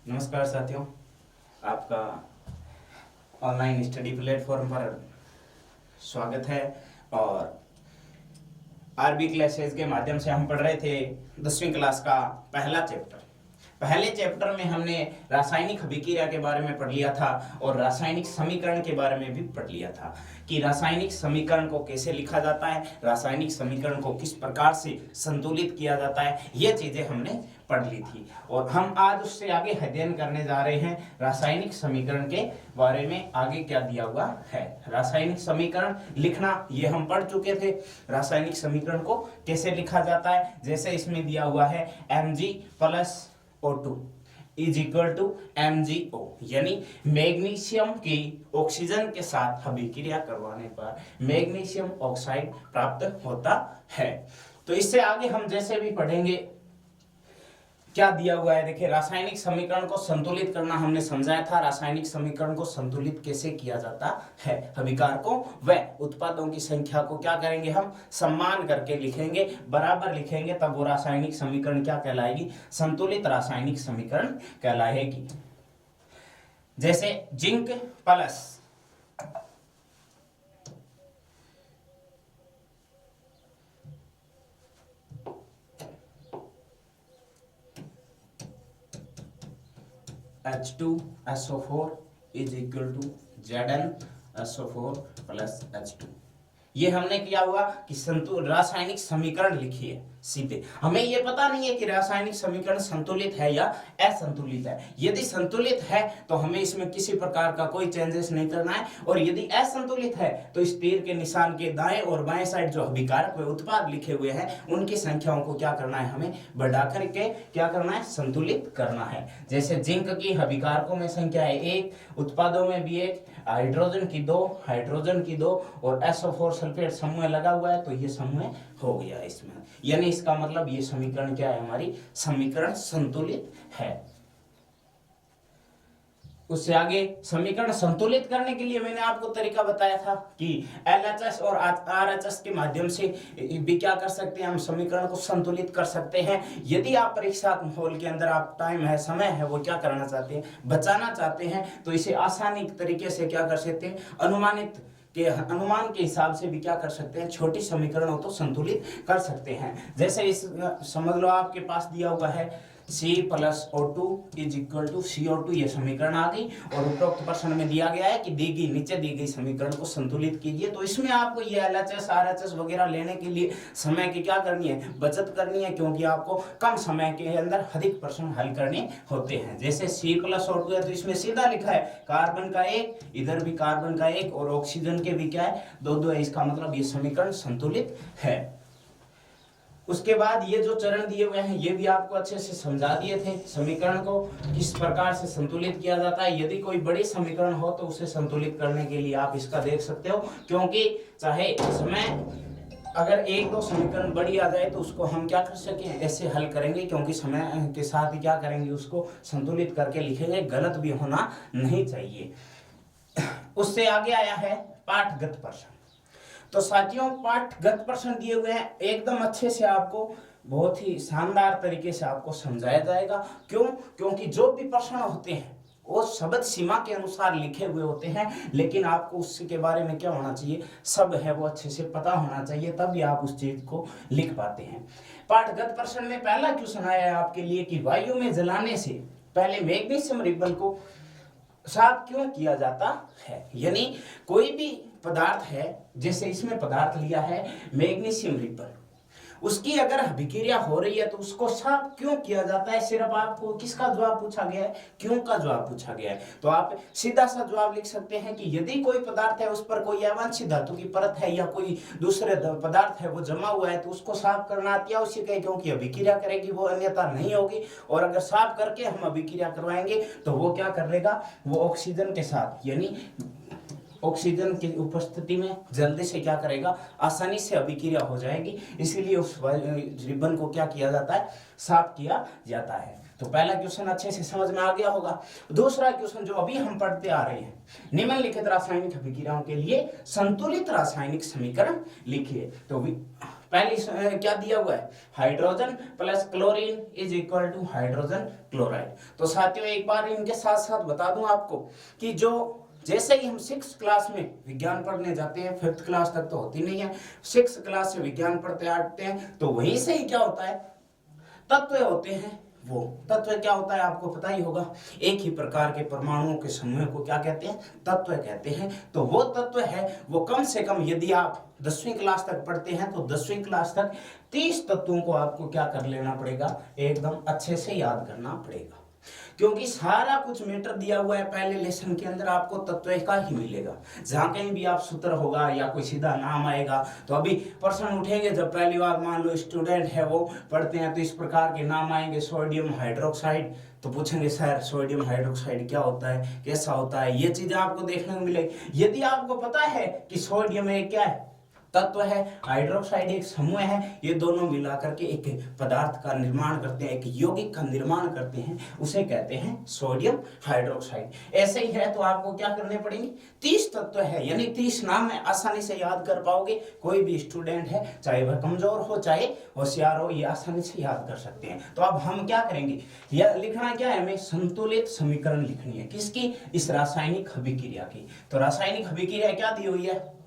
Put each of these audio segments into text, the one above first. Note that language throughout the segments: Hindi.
नमस्कार साथियों, आपका ऑनलाइन स्टडी प्लेटफॉर्म पर स्वागत है। और आरबी क्लासेस के माध्यम से हम पढ़ रहे थे 10वीं क्लास का पहला चैप्टर। पहले चैप्टर में हमने रासायनिक अभिक्रिया के बारे में पढ़ लिया था और रासायनिक समीकरण के बारे में भी पढ़ लिया था कि रासायनिक समीकरण को कैसे लिखा जाता है, रासायनिक समीकरण को किस प्रकार से संतुलित किया जाता है, ये चीजें हमने पढ़ ली थी। और हम आज उससे आगे अध्ययन करने जा रहे हैं रासायनिक समीकरण के बारे में। आगे क्या दिया हुआ है, रासायनिक समीकरण लिखना ये हम पढ़ चुके थे। रासायनिक समीकरण को कैसे लिखा जाता है, जैसे इसमें दिया हुआ है Mg plus O2 is equal to MgO, यानी मैग्नीशियम की ऑक्सीजन के साथ अभिक्रिया करवाने पर मैग्नीशियम ऑक्साइड प्राप्त होता है। तो इससे आगे हम जैसे भी पढ़ेंगे क्या दिया हुआ है, देखिए रासायनिक समीकरण को संतुलित करना हमने समझाया था। रासायनिक समीकरण को संतुलित कैसे किया जाता है, अभिकारकों व उत्पादों की संख्या को क्या करेंगे, हम सम्मान करके लिखेंगे, बराबर लिखेंगे, तब वो रासायनिक समीकरण क्या कहलाएगी, संतुलित रासायनिक समीकरण कहलाएगी। जैसे zinc plus H2SO4 is equal to ZnSO4 plus H2। ये हमने किया हुआ कि रासायनिक समीकरण लिखी है सीधे। हमें ये पता नहीं है कि रासायनिक समीकरण संतुलित है या असंतुलित है। यदि संतुलित है तो हमें इसमें किसी प्रकार का कोई चेंजेस नहीं करना है, और यदि असंतुलित है तो इस तीर के निशान के दाएं और बाएं साइड जो अभिकारक व उत्पाद लिखे हुए हैं उनकी संख्याओं को क्या करना है, हमें बढ़ा करके क्या करना है, संतुलित करना है। जैसे जिंक की अभिकारकों में संख्या है 1, उत्पादों में भी 1, हाइड्रोजन की 2 और SO4 सल्फेट समूह लगा हुआ है तो ये समूह हो गया इसमें। यानी इसका मतलब ये समीकरण क्या है, हमारी समीकरण संतुलित है। उससे आगे समीकरण संतुलित करने के लिए मैंने आपको तरीका बताया था कि LHS और RHS के माध्यम से भी क्या कर सकते हैं, हम समीकरण को संतुलित कर सकते हैं। यदि आप परीक्षा माहौल के अंदर आप टाइम है, समय है, वो क्या करना चाहते हैं, बचाना चाहते हैं, तो इसे आसानी तरीके से क्या कर सकते हैं, अनुमान के हिसाब से भी क्या कर सकते हैं, छोटी समीकरणों तो संतुलित कर सकते हैं। जैसे इस समझ लो आपके पास दिया हुआ है C plus O2 is equal to CO2, ये समीकरण आ गई। और उपरोक्त प्रश्न में दिया गया है कि नीचे दी गई समीकरण को संतुलित कीजिए। तो इसमें आपको ये LHS RHS वगैरह लेने के लिए समय की क्या करनी है, बचत करनी है, क्योंकि आपको कम समय के अंदर अधिक प्रश्न हल करने होते हैं। जैसे C प्लस O2 है तो इसमें सीधा लिखा है कार्बन का 1, इधर भी कार्बन का 1 और ऑक्सीजन के भी क्या है, 2 है। इसका मतलब ये समीकरण संतुलित है। उसके बाद ये जो चरण दिए हुए हैं ये भी आपको अच्छे से समझा दिए थे, समीकरण को किस प्रकार से संतुलित किया जाता है। यदि कोई बड़ी समीकरण हो तो उसे संतुलित करने के लिए आप इसका देख सकते हो, क्योंकि चाहे इसमें अगर 1-2 समीकरण बड़ी आ जाए तो उसको हम क्या कर सकें, ऐसे हल करेंगे, क्योंकि समय के साथ ही क्या करेंगे, उसको संतुलित करके लिखेंगे, गलत भी होना नहीं चाहिए। उससे आगे आया है पाठगत प्रश्न। तो साथियों पाठगत प्रश्न दिए हुए हैं, एकदम अच्छे से आपको बहुत ही शानदार तरीके से आपको समझाया जाएगा। क्यों? क्योंकि जो भी प्रश्न होते हैं वो शब्द सीमा के अनुसार लिखे हुए होते हैं, लेकिन आपको उसके बारे में क्या होना चाहिए, सब है वो अच्छे से पता होना चाहिए, तभी आप उस चीज को लिख पाते हैं। पाठगत प्रश्न में पहला क्वेश्चन आया है आपके लिए कि वायु में जलाने से पहले मैग्नीशियम रिबन को साफ क्यों किया जाता है। यानी कोई भी पदार्थ है, जैसे इसमें पदार्थ लिया है मैग्नीशियम रिबन, उसकी अगर अभिक्रिया हो रही है तो उसको साफ क्यों किया जाता है। सिर्फ आपको किसका जवाब पूछा गया है, क्यों का जवाब पूछा गया है। तो आप सीधा सा जवाब लिख सकते हैं कि यदि कोई पदार्थ है उस पर कोई अवांछित धातु की परत है या कोई दूसरे पदार्थ है वो जमा हुआ है तो उसको साफ करना अत्यावश्यक है, क्योंकि अभिक्रिया करेगी वो, अन्यथा नहीं होगी। और अगर साफ करके हम अभिक्रिया करवाएंगे तो वो क्या कर लेगा, वो ऑक्सीजन के साथ, यानी ऑक्सीजन की उपस्थिति में जल्दी से क्या करेगा, आसानी से अभिक्रिया हो जाएगी। इसीलिए उस रिबन को क्या किया जाता है, साफ किया जाता है। तो पहला क्वेश्चन अच्छे से समझ में आ गया होगा। दूसरा क्वेश्चन जो अभी हम पढ़ते आ रहे हैं, निम्नलिखित रासायनिक अभिक्रियाओं के लिए संतुलित रासायनिक समीकरण लिखिए। तो पहली क्या दिया हुआ है, hydrogen plus chlorine is equal to hydrogen chloride. तो साथियों एक बार इनके साथ साथ बता दूं आपको कि जो जैसे ही हम 6 क्लास में विज्ञान पढ़ने जाते हैं, 5th क्लास तक तो होती नहीं है, 6 क्लास से विज्ञान पढ़ते आते हैं, तो वहीं से ही क्या होता है, तत्व होते हैं। वो तत्व क्या होता है आपको पता ही होगा, एक ही प्रकार के परमाणुओं के समूह को क्या कहते हैं, तत्व कहते हैं। तो वो तत्व है वो कम से कम यदि आप 10वीं क्लास तक पढ़ते हैं तो 10वीं क्लास तक 30 तत्वों को आपको क्या कर लेना पड़ेगा, एकदम अच्छे से याद करना पड़ेगा, क्योंकि सारा कुछ मैटर दिया हुआ है पहले लेसन के अंदर, आपको तत्व का ही मिलेगा। जहां कहीं भी आप सूत्र होगा या कोई सीधा नाम आएगा तो अभी प्रश्न उठेंगे, जब पहली बार मान लो स्टूडेंट है वो पढ़ते हैं तो इस प्रकार के नाम आएंगे, सोडियम हाइड्रोक्साइड, तो पूछेंगे सर सोडियम हाइड्रोक्साइड क्या होता है, कैसा होता है, ये चीजें आपको देखने को मिलेगी। यदि आपको पता है कि सोडियम एक क्या है, तत्व है, हाइड्रोक्साइड एक समूह है, ये दोनों मिलाकर के एक पदार्थ का निर्माण करते हैं, एक यौगिक का निर्माण करते हैं, उसे कहते हैं सोडियम हाइड्रोक्साइड। ऐसे ही है तो आपको क्या करने पड़ेंगे, 30 तत्व है, यानी 30 नाम है, आसानी से याद कर पाओगे। कोई भी स्टूडेंट है, चाहे वह कमजोर हो चाहे होशियार हो, ये आसानी से याद कर सकते हैं। तो अब हम क्या करेंगे, यह लिखना क्या है, हमें संतुलित समीकरण लिखनी है, किसकी, इस रासायनिक अभिक्रिया की। तो रासायनिक अभिक्रिया क्या दी हुई है,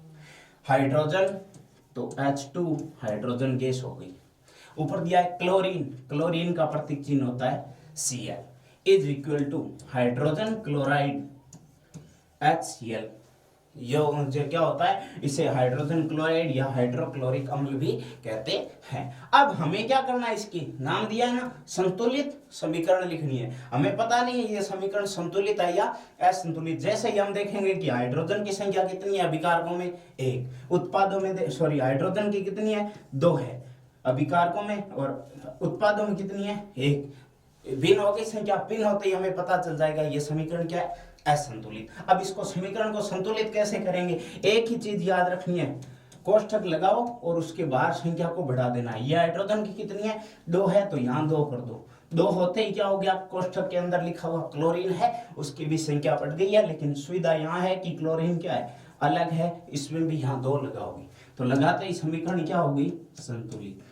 हाइड्रोजन, तो H2 हाइड्रोजन गैस हो गई, ऊपर दिया है क्लोरीन, क्लोरीन का प्रतीक चिन्ह होता है Cl is equal to hydrogen chloride HCl। ये क्या होता है, इसे हाइड्रोजन क्लोराइड या हाइड्रोक्लोरिक अम्ल भी कहते हैं। अब हमें क्या करना है, इसकी नाम दिया है ना, संतुलित समीकरण लिखनी है। हमें पता नहीं है ये समीकरण संतुलित है या असंतुलित। जैसे ही हम देखेंगे कि हाइड्रोजन की संख्या कितनी है अभिकारकों में, 1, उत्पादों में हाइड्रोजन की कितनी है, 2 है अभिकारकों में, और उत्पादों में कितनी है, 1। भिन्न की संख्या भिन्न होते ही हमें पता चल जाएगा ये समीकरण क्या है, असंतुलित। अब इसको समीकरण को संतुलित कैसे करेंगे, एक ही चीज याद रखनी है, कोष्ठक लगाओ और उसके बाहर संख्या को बढ़ा देना है। ये हाइड्रोजन की कितनी है, 2 है, तो यहाँ 2 कर दो, 2 होते ही क्या हो गया, कोष्ठक के अंदर लिखा हुआ क्लोरीन है उसकी भी संख्या बढ़ गई है, लेकिन सुविधा यहाँ है कि क्लोरीन क्या है, अलग है, इसमें भी यहाँ 2 लगाओगे, तो लगाते ही समीकरण क्या होगी, संतुलित।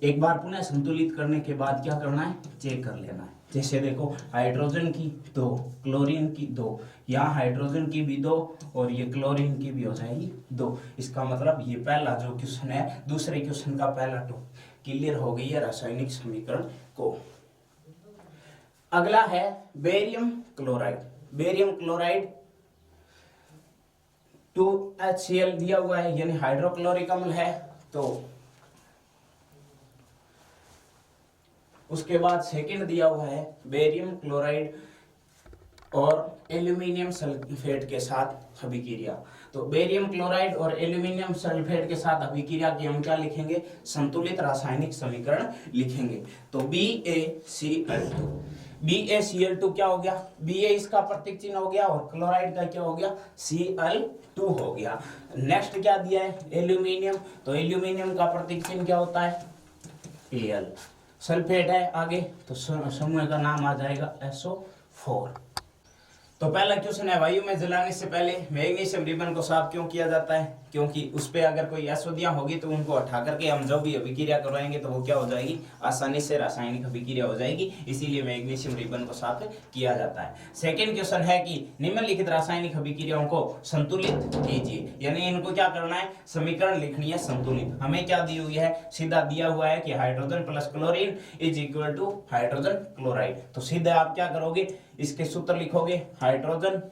एक बार पुनः संतुलित करने के बाद क्या करना है, चेक कर लेना है। जैसे देखो हाइड्रोजन की 2, क्लोरीन की 2, यहाँ हाइड्रोजन की भी 2 और ये क्लोरीन की भी हो जाएगी 2। इसका मतलब ये पहला जो क्वेश्चन है, दूसरे क्वेश्चन का पहला टू क्लियर हो गई है रासायनिक समीकरण को। अगला है barium chloride. Barium chloride 2HCl दिया हुआ है, यानी हाइड्रोक्लोरिक अम्ल है। तो उसके बाद सेकंड दिया हुआ है बेरियम क्लोराइड और एल्यूमिनियम सल्फेट के साथ अभिक्रिया। तो बेरियम क्लोराइड और एल्यूमिनियम सल्फेट के साथ अभिक्रिया की हम क्या लिखेंगे, संतुलित रासायनिक समीकरण लिखेंगे। तो BaCl2, BaCl2 क्या हो गया, Ba इसका प्रतीक चिन्ह हो गया और क्लोराइड का क्या हो गया, Cl2 हो गया। नेक्स्ट क्या दिया है, एल्यूमिनियम, तो एल्यूमिनियम का प्रतीक चिन्ह क्या होता है, Al। सल्फेट है आगे, तो समूह का नाम आ जाएगा SO4। तो पहला क्वेश्चन है, वायु में जलाने से पहले मैग्नीशियम रिबन को साफ क्यों किया जाता है, क्योंकि उस पे अगर कोई अशुद्धियां होगी तो उनको हटा करके हम जो भी अभिक्रिया करवाएंगे तो वो क्या हो जाएगी, आसानी से रासायनिक अभिक्रिया हो जाएगी, इसीलिए मैग्नीशियम रिबन को साफ किया जाता है। सेकेंड क्वेश्चन है कि निम्नलिखित रासायनिक अभिक्रियाओं को संतुलित कीजिए, यानी इनको क्या करना है, समीकरण लिखनी है संतुलित। हमें क्या दी हुई है, सीधा दिया हुआ है कि hydrogen plus chlorine is equal to hydrogen chloride. तो सीधा आप क्या करोगे, इसके सूत्र लिखोगे, हाइड्रोजन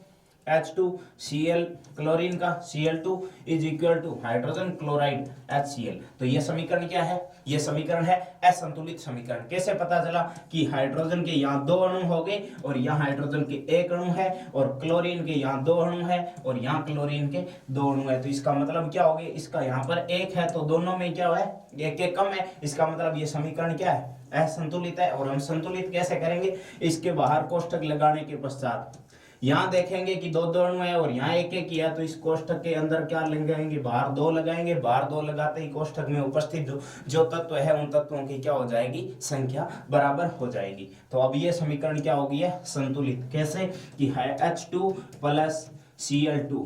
H2Cl, क्लोरीन का Cl2 is equal to hydrogen chloride HCl। तो ये समीकरण क्या है, ये समीकरण है असंतुलित समीकरण। कैसे पता चला कि हाइड्रोजन के यहाँ 2 अणु हो गए और यहाँ हाइड्रोजन के 1 अणु है, और क्लोरीन के यहाँ 2 अणु है और यहाँ क्लोरीन के 2 अणु है। तो इसका मतलब क्या हो गया, इसका यहाँ पर 1 है तो दोनों में क्या है, 1 कम है, इसका मतलब ये समीकरण क्या है, असंतुलित है। और हम संतुलित कैसे करेंगे, इसके बाहर कोष्ठक लगाने के पश्चात यहाँ देखेंगे कि 2 अणु है और यहाँ 1 किया, तो इस कोष्ठक के अंदर क्या लगाएंगे, बाहर 2 लगाएंगे, बाहर 2 लगाते ही कोष्ठक में उपस्थित जो तत्व है उन तत्वों की क्या हो जाएगी, संख्या बराबर हो जाएगी। तो अब ये समीकरण क्या हो गई है, संतुलित। कैसे कि H2 plus Cl2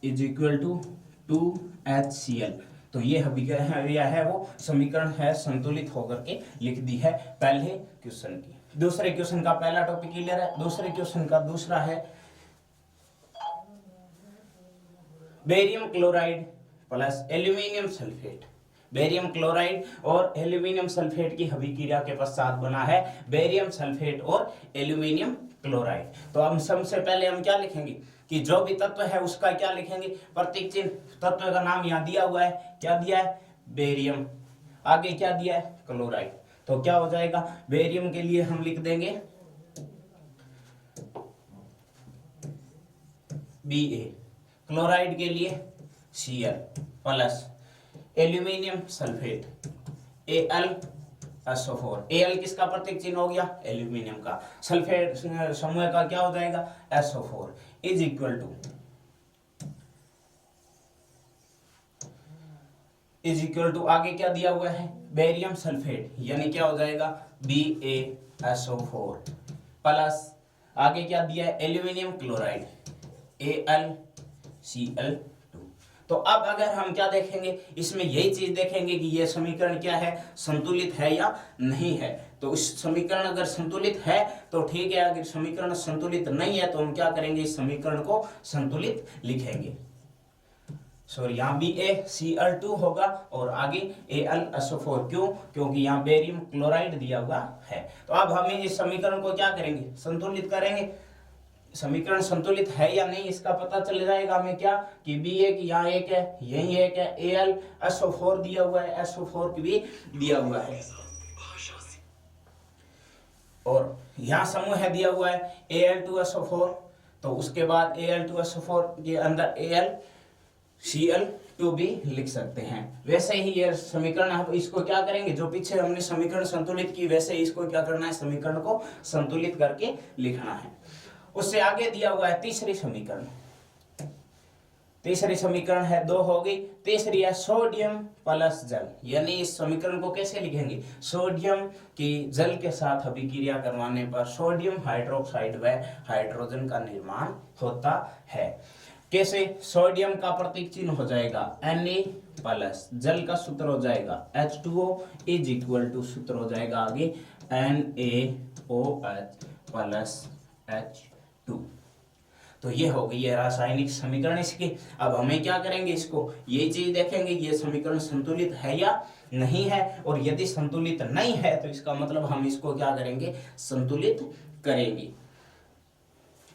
is equal to 2HCl। तो ये यह है वो समीकरण है संतुलित होकर के लिख दी है पहले क्वेश्चन की। दूसरे क्वेश्चन का पहला टॉपिक क्लियर है। दूसरे क्वेश्चन का दूसरा है barium chloride plus aluminium sulphate. Barium chloride और एल्यूमिनियम सल्फेट की अभिक्रिया के पश्चात बना है बेरियम सल्फेट और एल्यूमिनियम क्लोराइड। तो हम सबसे पहले हम क्या लिखेंगे कि जो भी तत्व है उसका क्या लिखेंगे, प्रतीक चिन्ह। तत्व का नाम यहाँ दिया हुआ है, क्या दिया है, बेरियम। आगे क्या दिया है, क्लोराइड। तो क्या हो जाएगा, बेरियम के लिए हम लिख देंगे Ba, क्लोराइड के लिए Cl plus aluminium sulphate AlSO4। Al किसका प्रतीक चिन्ह हो गया, एल्यूमिनियम का। सल्फेट समूह का क्या हो जाएगा, SO4 इज इक्वल टू आगे क्या दिया हुआ है, बेरियम सल्फेट, यानी क्या हो जाएगा BaSO4 प्लस आगे क्या दिया है, एल्यूमिनियम क्लोराइड AlCl। तो अब अगर हम क्या देखेंगे, इसमें यही चीज देखेंगे कि यह समीकरण क्या है, संतुलित है या नहीं है। तो इस समीकरण अगर संतुलित है तो ठीक है, अगर समीकरण संतुलित नहीं है तो हम क्या करेंगे, इस समीकरण को संतुलित लिखेंगे। सॉरी, यहाँ BaCl2 होगा और आगे AlSO4। क्यों, क्योंकि यहाँ बेरियम क्लोराइड दिया हुआ है। तो अब हमें इस समीकरण को क्या करेंगे, संतुलित करेंगे। समीकरण संतुलित है या नहीं इसका पता चल जाएगा हमें, क्या कि Ba की यहाँ एक है, यही एक है, AlSO4 दिया हुआ है, SO4 की भी दिया हुआ है, और यहाँ समूह है दिया हुआ है Al2SO4। तो उसके बाद Al2SO4 के अंदर AlCl2 भी लिख सकते हैं। वैसे ही ये समीकरण हम इसको क्या करेंगे, जो पीछे हमने समीकरण संतुलित की वैसे ही इसको क्या करना है, समीकरण को संतुलित करके लिखना है। उससे आगे दिया हुआ है तीसरी समीकरण। तीसरी समीकरण है 2 होगी। तीसरी है सोडियम प्लस जल, यानी इस समीकरण को कैसे लिखेंगे, सोडियम की जल के साथ अभिक्रिया करवाने पर सोडियम हाइड्रोक्साइड व हाइड्रोजन का निर्माण होता है। कैसे, सोडियम का प्रतीक चिन्ह हो जाएगा Na प्लस जल का सूत्र हो जाएगा H2O इज इक्वल टू सूत्र हो जाएगा आगे NaOH प्लस H2। तो ये हो गई है रासायनिक समीकरण इसकी। अब हमें क्या करेंगे, इसको ये चीज देखेंगे ये समीकरण संतुलित है या नहीं है, और यदि संतुलित नहीं है तो इसका मतलब हम इसको क्या करेंगे, संतुलित करेंगे।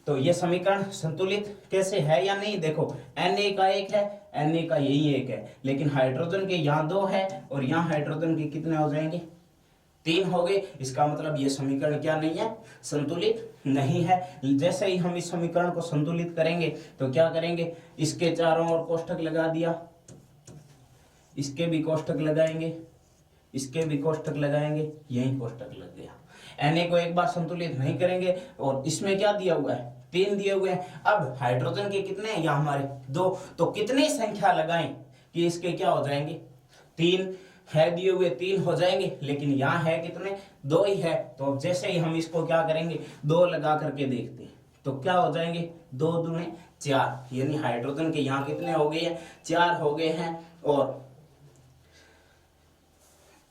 तो ये समीकरण संतुलित कैसे है या नहीं, देखो Na का एक है, Na का यही एक है, लेकिन हाइड्रोजन के यहाँ 2 है और यहाँ हाइड्रोजन के कितने हो जाएंगे, 3 हो गए। इसका मतलब ये समीकरण क्या नहीं है, संतुलित नहीं है। जैसे ही हम इस समीकरण को संतुलित करेंगे तो क्या करेंगे, इसके चारों ओर कोष्ठक लगा दिया, इसके भी कोष्ठक लगाएंगे, इसके भी कोष्ठक लगाएंगे, यही कोष्ठक लग गया। Na को एक बार संतुलित नहीं करेंगे, और इसमें क्या दिया हुआ है, 3 दिए हुए हैं। अब हाइड्रोजन के कितने हैं, यहाँ हमारे 2, तो कितनी संख्या लगाएं कि इसके क्या हो जाएंगे, 3 है दिए हुए, 3 हो जाएंगे, लेकिन यहाँ है कितने, 2 ही है। तो जैसे ही हम इसको क्या करेंगे, 2 लगा करके देखते हैं तो क्या हो जाएंगे, 2 दूने 4, यानी हाइड्रोजन के यहाँ कितने हो गए हैं, 4 हो गए हैं। और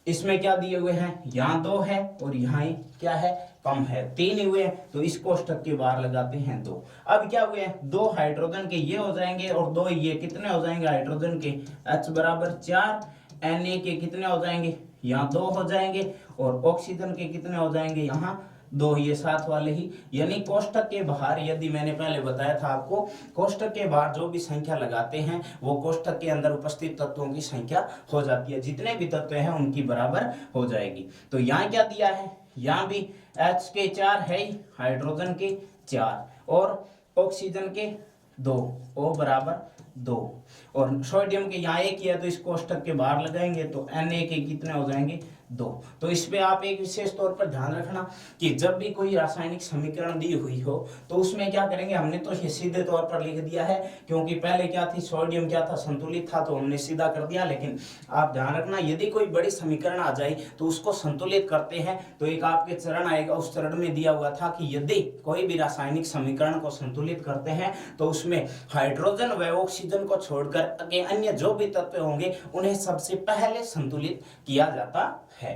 इसमें क्या दिए हुए हैं, यहाँ 2 है और यहाँ क्या है, कम है, 3 ही हुए हैं। तो इस कोष्ठक के बाहर लगाते हैं 2। अब क्या हुए हैं, 2 हाइड्रोजन के ये हो जाएंगे और 2 ये कितने हो जाएंगे, हाइड्रोजन के H बराबर 4, Na के कितने हो जाएंगे, यहाँ 2 हो जाएंगे, और ऑक्सीजन के कितने हो जाएंगे, यहाँ 2, ये साथ वाले ही। यानी कोष्ठक के बाहर, यदि मैंने पहले बताया था आपको, कोष्ठक के बाहर जो भी संख्या लगाते हैं वो कोष्ठक के अंदर उपस्थित तत्वों की संख्या हो जाती है, जितने भी तत्व हैं उनकी बराबर हो जाएगी। तो यहाँ क्या दिया है, यहाँ भी H के 4 है ही, हाइड्रोजन के 4 और ऑक्सीजन के 2, O बराबर 2, और सोडियम के यहाँ 1 ही है, तो इस कोष्ठक के बाहर लगाएंगे तो Na के कितने हो जाएंगे, दो। तो इस पे आप एक विशेष तौर पर ध्यान रखना कि जब भी कोई रासायनिक समीकरण दी हुई हो तो उसमें क्या करेंगे, हमने तो ये सीधे तौर पर लिख दिया है क्योंकि पहले क्या थी, सोडियम क्या था, संतुलित था, तो हमने सीधा कर दिया। लेकिन आप ध्यान रखना यदि कोई बड़ी समीकरण आ जाए तो उसको संतुलित करते हैं तो एक आपके चरण आएगा, उस चरण में दिया हुआ था कि यदि कोई भी रासायनिक समीकरण को संतुलित करते हैं तो उसमें हाइड्रोजन व ऑक्सीजन को छोड़कर के अन्य जो भी तत्व होंगे उन्हें सबसे पहले संतुलित किया जाता है।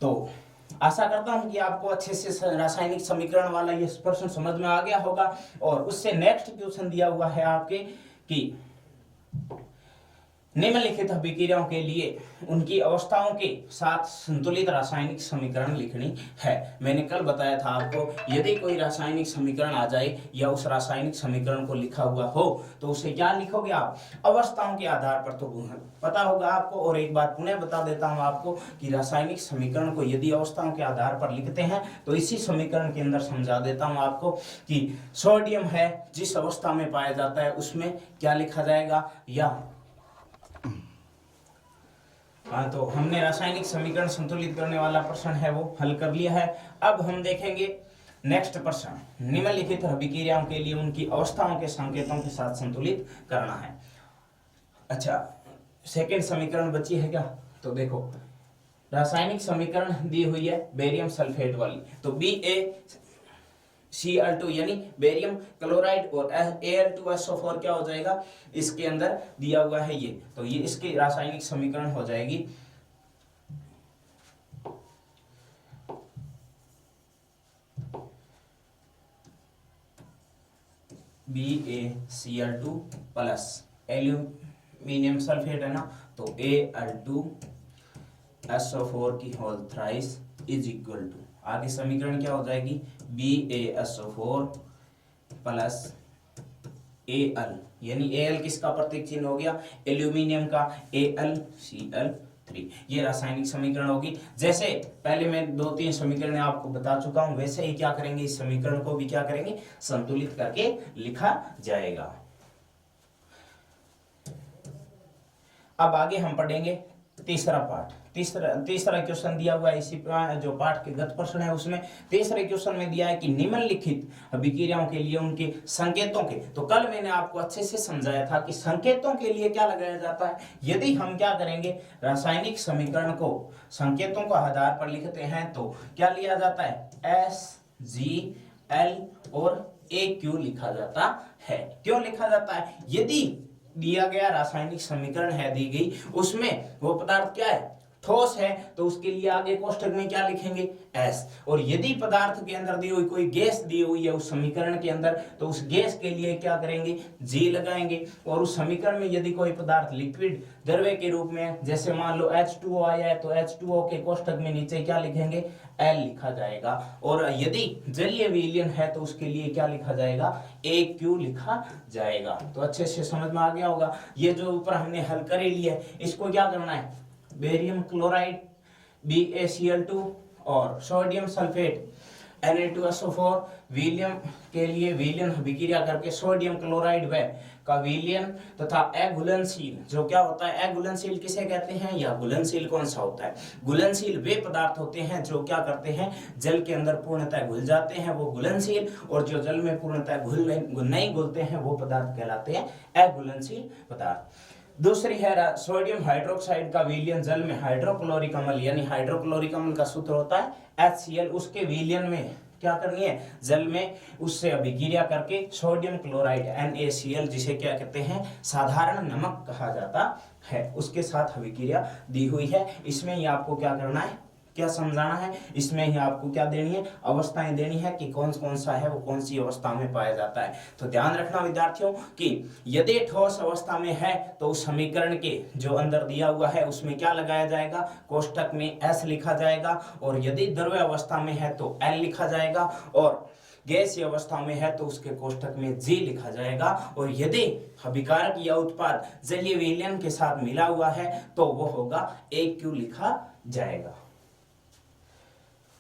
तो आशा करता हूं कि आपको अच्छे से रासायनिक समीकरण वाला ये प्रश्न समझ में आ गया होगा। और उससे नेक्स्ट क्वेश्चन दिया हुआ है आपके कि निम्नलिखित अभिक्रियाओं के लिए उनकी अवस्थाओं के साथ संतुलित रासायनिक समीकरण लिखनी है। मैंने कल बताया था आपको यदि कोई रासायनिक समीकरण आ जाए या उस रासायनिक समीकरण को लिखा हुआ हो तो उसे क्या लिखोगे आप, अवस्थाओं के आधार पर। तो पता होगा आपको। और एक बात पुनः बता देता हूं आपको कि रासायनिक समीकरण को यदि अवस्थाओं के आधार पर लिखते हैं तो इसी समीकरण के अंदर समझा देता हूं आपको कि सोडियम है जिस अवस्था में पाया जाता है उसमें क्या लिखा जाएगा, या हाँ, तो हमने रासायनिक समीकरण संतुलित करने वाला प्रश्न है वो हल कर लिया है। अब हम देखेंगे नेक्स्ट प्रश्न, निम्नलिखित अभिक्रियाओं के लिए उनकी अवस्थाओं के संकेतों के साथ संतुलित करना है। अच्छा, सेकेंड समीकरण बची है क्या, तो देखो रासायनिक समीकरण दी हुई है बेरियम सल्फेट वाली, तो BaCl2 यानी बेरियम क्लोराइड और Al2SO4 क्या हो जाएगा, इसके अंदर दिया हुआ है ये, तो ये इसकी रासायनिक समीकरण हो जाएगी BaCl2 प्लस एल्यूमिनियम सल्फेट है ना, तो Al2SO4 की whole thrice is equal to, आगे समीकरण क्या हो जाएगी, BaSO4 प्लस Al, यानी Al किसका प्रतीक चिन्ह हो गया, एल्यूमिनियम का, AlCl3। ये रासायनिक समीकरण होगी। जैसे पहले मैं 2-3 समीकरण आपको बता चुका हूं वैसे ही क्या करेंगे, इस समीकरण को भी क्या करेंगे, संतुलित करके लिखा जाएगा। अब आगे हम पढ़ेंगे तीसरा पार्ट। तीसरा क्वेश्चन दिया हुआ है इसी जो पाठ के गत प्रश्न है उसमें तीसरे क्वेश्चन में दिया है कि निम्नलिखित अभिक्रियाओं के लिए उनके संकेतों के, तो कल मैंने आपको अच्छे से समझाया था कि संकेतों के लिए क्या लगाया जाता है। यदि हम क्या करेंगे, रासायनिक समीकरण को संकेतों के आधार पर लिखते हैं तो क्या लिया जाता है, SgL और AQ लिखा जाता है। क्यों लिखा जाता है, यदि दिया गया रासायनिक समीकरण है दी गई उसमें वो पदार्थ क्या है, ठोस है, तो उसके लिए आगे कोष्ठक में क्या लिखेंगे, S। और यदि पदार्थ के अंदर दी हुई कोई गैस दी हुई है उस समीकरण के अंदर तो उस गैस के लिए क्या करेंगे, G लगाएंगे। और उस समीकरण में यदि कोई पदार्थ लिक्विड द्रव्य के रूप में, जैसे मान लो H2O आया है तो H2O के कोष्ठक में नीचे क्या लिखेंगे, L लिखा जाएगा। और यदि जलीय विलयन है तो उसके लिए क्या लिखा जाएगा, AQ लिखा जाएगा। तो अच्छे से समझ में आ गया होगा। ये जो ऊपर हमने हल कर ही लिया है इसको क्या करना है, बेरियम क्लोराइड BaCl2 और सोडियम सल्फेट Na2SO4 विलयन के लिए विलयन अभिक्रिया करके सोडियम क्लोराइड व का विलयन तथा अघुलनशील, जो क्या होता है, अघुलनशील किसे कहते हैं या घुलनशील कौन सा होता है, घुलनशील वे पदार्थ होते हैं जो क्या करते हैं, जल के अंदर पूर्णतः घुल जाते हैं वो घुलनशील, और जो जल में पूर्णतः नहीं घुलते हैं वो पदार्थ कहलाते हैं अघुलनशील पदार्थ। दूसरी है सोडियम हाइड्रोक्साइड का विलयन जल में हाइड्रोक्लोरिक अम्ल, यानी हाइड्रोक्लोरिक अम्ल का सूत्र होता है HCl, उसके विलयन में क्या करनी है, जल में उससे अभिक्रिया करके सोडियम क्लोराइड NaCl, जिसे क्या कहते हैं साधारण नमक कहा जाता है, उसके साथ अभिक्रिया दी हुई है। इसमें ही आपको क्या करना है, क्या समझाना है, इसमें ही आपको क्या देनी है, अवस्थाएं देनी है कि कौन कौन सा है वो कौन सी अवस्था में पाया जाता है। तो ध्यान रखना विद्यार्थियों कि यदि ठोस अवस्था में है तो उस समीकरण के जो अंदर दिया हुआ है उसमें क्या लगाया जाएगा, कोष्ठक में S लिखा जाएगा, और यदि द्रव्य अवस्था में है तो L लिखा जाएगा, और गैसीय अवस्था में है तो उसके कोष्ठक में G लिखा जाएगा, और यदि अभिकारक या उत्पाद जलीय विलयन के साथ मिला हुआ है तो वो होगा AQ लिखा जाएगा।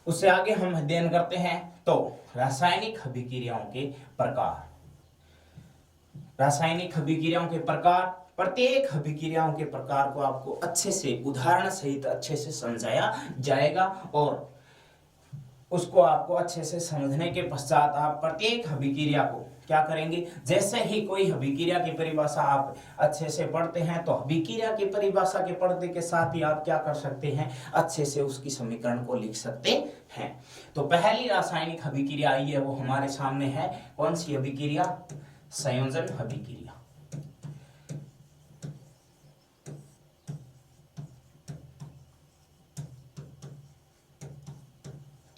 उससे आगे हम अध्ययन करते हैं तो रासायनिक अभिक्रियाओं के प्रकार। रासायनिक अभिक्रियाओं के प्रकार प्रत्येक अभिक्रियाओं के प्रकार को आपको अच्छे से उदाहरण सहित अच्छे से समझाया जाएगा और उसको आपको अच्छे से समझने के पश्चात आप प्रत्येक अभिक्रिया को क्या करेंगे, जैसे ही कोई अभिक्रिया की परिभाषा आप अच्छे से पढ़ते हैं तो अभिक्रिया की परिभाषा के पढ़ने के साथ ही आप क्या कर सकते हैं, अच्छे से उसकी समीकरण को लिख सकते हैं। तो पहली रासायनिक अभिक्रिया आई है वो हमारे सामने है, कौन सी अभिक्रिया, संयोजन अभिक्रिया।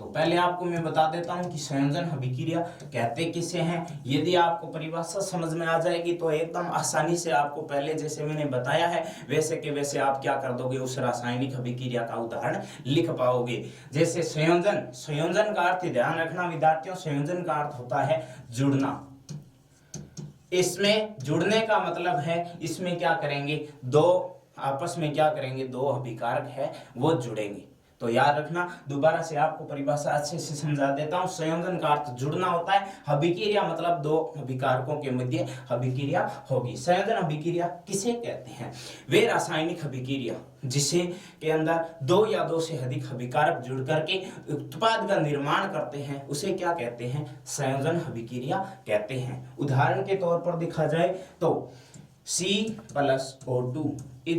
पहले आपको मैं बता देता हूं कि संयोजन अभिक्रिया कहते किसे हैं। यदि आपको परिभाषा समझ में आ जाएगी तो एकदम आसानी से आपको पहले जैसे मैंने बताया है वैसे के वैसे आप क्या कर दोगे, उस रासायनिक अभिक्रिया का उदाहरण लिख पाओगे। जैसे संयोजन, संयोजन का अर्थ ध्यान रखना विद्यार्थियों, संयोजन का अर्थ होता है जुड़ना। इसमें जुड़ने का मतलब है इसमें क्या करेंगे, दो आपस में क्या करेंगे, दो अभिकारक है वो जुड़ेंगे। तो याद रखना, दोबारा से आपको परिभाषा अच्छे से समझा देता हूं। संयोजन का अर्थ जुड़ना होता है, अभिक्रिया मतलब दो अभिकारकों के मध्य अभिक्रिया होगी। संयोजन अभिक्रिया किसे कहते हैं, वे रासायनिक अभिक्रिया जिसे के अंदर दो या दो से अधिक अभिकारक जुड़ करके उत्पाद का निर्माण करते हैं उसे क्या कहते हैं, संयोजन अभिक्रिया कहते हैं। उदाहरण के तौर पर देखा जाए तो C+O2 =